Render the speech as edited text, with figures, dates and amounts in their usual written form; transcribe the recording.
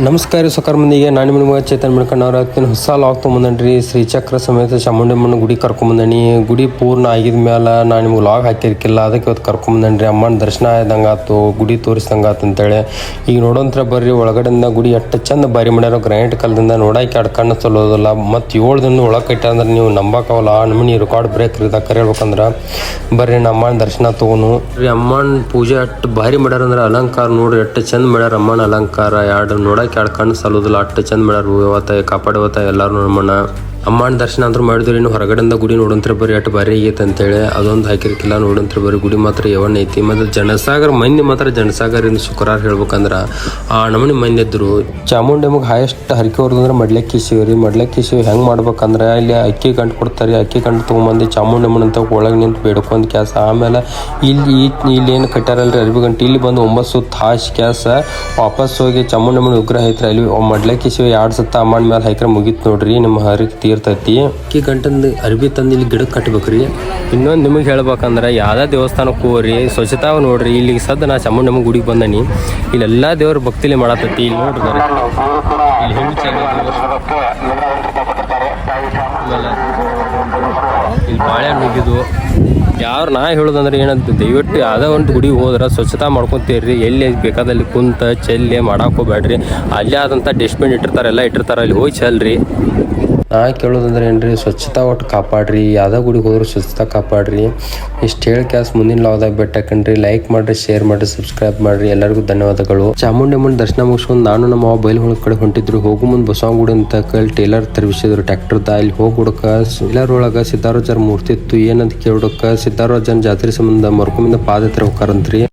ನಮಸ್ಕಾರ ಸೊಕರ್ ಮಂದಿಗೆ ನಾನು ನಿಮಗೆ ಚೇತನ್ ಮಿಳ್ಕಣ್ಣವ್ರ ಹೊಸ ಲಾಗ್ ತೊಗೊಂಬಂದನ್ರಿ ಶ್ರೀಚಕ್ರ ಸಮೇತ ಚಾಮುಂಡಮ್ಮನ ಗುಡಿ ಕರ್ಕೊಂಬಂದನಿ. ಗುಡಿ ಪೂರ್ಣ ಆಗಿದ ಮೇಲೆ ನಾನು ನಿಮ್ಗೆ ಲಾಗ್ ಹಾಕಿರ್ಕಿಲ್ಲ, ಅದಕ್ಕೆ ಇವತ್ತು ಕರ್ಕೊಂಬಂದನ್ರಿ. ಅಮ್ಮನ ದರ್ಶನ ಆಯ್ದಂಗೆ ಆಯ್ತು, ಗುಡಿ ತೋರಿಸ್ದಂಗೆ ಆಯ್ತು ಅಂತೇಳಿ. ಈಗ ನೋಡೋಂತ್ರ ಬರ್ರಿ ಒಳಗಡೆಯಿಂದ ಗುಡಿ ಎಷ್ಟು ಚಂದ ಬಾರಿ ಮಾಡ್ಯಾರ. ಗ್ರ್ಯಾಂಡ್ ಕಲ್ದಿಂದ ನೋಡಕ್ಕೆ ಎರಡು ಕಣ್ಣು ಸಲ್ಲೋದಿಲ್ಲ. ಮತ್ತು 7 ದಿನ ಒಳಗೆ ಕಟ್ಟ ಅಂದ್ರೆ ನೀವು ನಂಬಕ್ಕಾಗಲ್ಲ. ನಮ್ಮನಿ ರೆಕಾರ್ಡ್ ಬ್ರೇಕ್ ಇರ್ದಾಗ ಕರೆ ಹೇಳ್ಬೇಕಂದ್ರೆ ಬರ್ರಿ ಅಮ್ಮನ ದರ್ಶನ ತೊಗೊನು ರೀ. ಅಮ್ಮನ ಪೂಜೆ ಅಷ್ಟು ಭಾರಿ ಮಾಡ್ಯಾರ ಅಂದ್ರೆ ಅಲಂಕಾರ ನೋಡ್ರಿ ಎಷ್ಟು ಚಂದ ಮಾಡ್ಯಾರ. ಅಮ್ಮನ ಅಲಂಕಾರ ಎರಡು ಕಣ್ಣು ಸಲ್ಲೋದಿಲ್ಲ, ಅಷ್ಟು ಚಂದ ಮಾಡ್ಯಾರ. ಇವತ್ತ ಕಾಪಾಡುವತ್ತ ಎಲ್ಲರೂ ನಮ್ಮನ್ನ ಅಮ್ಮನ ದರ್ಶನ ಅಂತೂ ಮಾಡಿದ್ರಿ. ಇನ್ನು ಹೊರಗಡೆಯಿಂದ ಗುಡಿ ನೋಡಂತ್ರ ಬರೀ ಅಷ್ಟು ಭಾರಿ ಆಗೈತೆ ಅಂತೇಳಿ ಅದೊಂದು ಹಾಕಿರ್ಕಿಲ್ಲ. ನೋಡಂತ್ರ ಬರೀ ಗುಡಿ ಮಾತ್ರ ಯವನ್ ಐತಿ. ಮತ್ತು ಜನಸಾಗರ ಮಂದಿ ಮಾತ್ರ ಜನಸಾಗರಿಂದ ಶುಕ್ರವಾರ ಹೇಳ್ಬೇಕಂದ್ರೆ ಆ ನಮೂನಿ ಮಂದಿ ಇದ್ರು. ಚಾಮುಂಡಮ್ಮಗೆ ಹೈಯೆಸ್ಟ್ ಹರಕೆ ಹೊರದಂದ್ರೆ ಮಡ್ಲಕ್ಕಿ ಶಿವ ರೀ. ಮಡ್ಲಕ್ಕಿ ಶಿವ ಹೆಂಗೆ ಮಾಡ್ಬೇಕಂದ್ರೆ ಇಲ್ಲಿ ಅಕ್ಕಿ ಗಂಟು ಕೊಡ್ತಾರೆ. ಅಕ್ಕಿ ಗಂಟು ತೊಗೊಂಬಂದು ಚಾಮುಂಡಮ್ಮನ ಅಂತ ಒಳಗೆ ನಿಂತು ಬೇಡ್ಕೊಂಡು ಕ್ಯಾಸ. ಆಮೇಲೆ ಇಲ್ಲಿ ಏನು ಕಟ್ಟಾರಲ್ರಿ ಅರ್ಬಿ ಗಂಟೆ, ಇಲ್ಲಿ ಬಂದು 9 ಸುತ್ತ ಹಾಶ್ ಕ್ಯಾಸ ವಾಪಸ್ ಹೋಗಿ ಚಾಮುಂಡಮ್ಮನ ವಿಗ್ರಹ ಐತ್ರಿ ಅಲ್ಲಿ ಮಡ್ಲಕ್ಕಿ ಶಿವ 2 ಸತ್ತ ಅಮ್ಮನ ಮೇಲೆ ಹಾಕ್ರೆ ಮುಗೀತು ನೋಡ್ರಿ. ನಿಮ್ಮ ಹರಕೆ ತೀರ್ತೈತಿ. ಅಕ್ಕಿ ಗಂಟಂದು ಅರ್ಬಿ ತಂದು ಇಲ್ಲಿ ಗಿಡಕ್ಕೆ ಕಟ್ಬೇಕ್ರಿ. ಇನ್ನೊಂದು ನಿಮಗೆ ಹೇಳ್ಬೇಕಂದ್ರೆ ಯಾವುದೇ ದೇವಸ್ಥಾನಕ್ಕೆ ಹೋಗ್ರಿ ಸ್ವಚ್ಛತಾವ ನೋಡ್ರಿ. ಇಲ್ಲಿಗೆ ಸದ್ದು ನಾ ಚಾಮುಂಡಮ್ಮ ಗುಡಿಗೆ ಬಂದನಿ. ಇಲ್ಲೆಲ್ಲ ದೇವ್ರ ಭಕ್ತಿಲಿ ಮಾಡತ್ತೈತಿ. ಇಲ್ಲಿ ನೋಡ್ರಿ ಇಲ್ಲಿ ಹೆಂಗೆ ಇಲ್ಲಿ ಬಾಳೆಹಣ್ಣು ಮುಗಿದು ಯಾರು ನಾ ಹೇಳೋದಂದ್ರೆ ಏನಂತ ದಯವಿಟ್ಟು ಯಾವುದೇ ಒಂದು ಗುಡಿಗೆ ಹೋದ್ರೆ ಸ್ವಚ್ಛತಾ ಮಾಡ್ಕೊತೀರಿ. ಎಲ್ಲಿ ಬೇಕಾದಲ್ಲಿ ಕುಂತ ಚೆಲ್ಲಿ ಮಾಡಾಕೋಬೇಡ್ರಿ. ಅಲ್ಲೇ ಆದಂಥ ಡಸ್ಟ್ಬಿನ್ ಇಟ್ಟಿರ್ತಾರೆ, ಎಲ್ಲ ಇಟ್ಟಿರ್ತಾರೆ, ಅಲ್ಲಿ ಹೋಗಿ ಚೆಲ್ರಿ. ನಾ ಕೇಳೋದಂದ್ರೆ ಏನ್ರಿ, ಸ್ವಚ್ಛತಾ ಒಟ್ಟು ಕಾಪಾಡ್ರಿ. ಯಾವುದೇ ಗುಡಿಗೆ ಹೋದ್ರೆ ಸ್ವಚ್ಛತಾ ಕಾಪಾಡ್ರಿ. ಇಷ್ಟು ಹೇಳಿ ಕ್ಯಾಸ್ ಮುಂದಿನ ಲಾಗ್ದಾಗ ಬೆಟ್ಟಾಕಂಡ್ರಿ. ಲೈಕ್ ಮಾಡಿರಿ, ಶೇರ್ ಮಾಡಿರಿ, ಸಬ್ಸ್ಕ್ರೈಬ್ ಮಾಡಿರಿ. ಎಲ್ಲರಿಗೂ ಧನ್ಯವಾದಗಳು. ಚಾಮುಂಡಮ್ಮನ ದರ್ಶನ ಮುಗಿಸ್ಕೊಂಡು ನಾನು ನಮ್ಮ ಬೈಲ್ ಕಡೆ ಹೊಂಟಿದ್ರು. ಹೋಗು ಮುಂದೆ ಬಸವಗುಡಿ ಅಂತ ಕಲ್ ಟೇಲರ್ ತರಿಸಿದ್ರು ಟ್ಯಾಕ್ಟರ್ದ. ಇಲ್ಲಿ ಹೋಗ್ಬಿಡಕ ಇಲ್ಲರೊಳಗೆ ಸಿದ್ದಾರೋಜರ ಮೂರ್ತಿ ಇತ್ತು. ಏನಂತ ಕೇಳೋಡಕ್ಕೆ ಸಿದ್ದಾರೋಜನ ಜಾತ್ರೆ ಸಂಬಂಧ ಮರ್ಕೊಂಬಿಂದ ಪಾದಯಾತ್ರೆ ಹೋಗ್ತಾರಂತ್ರಿ.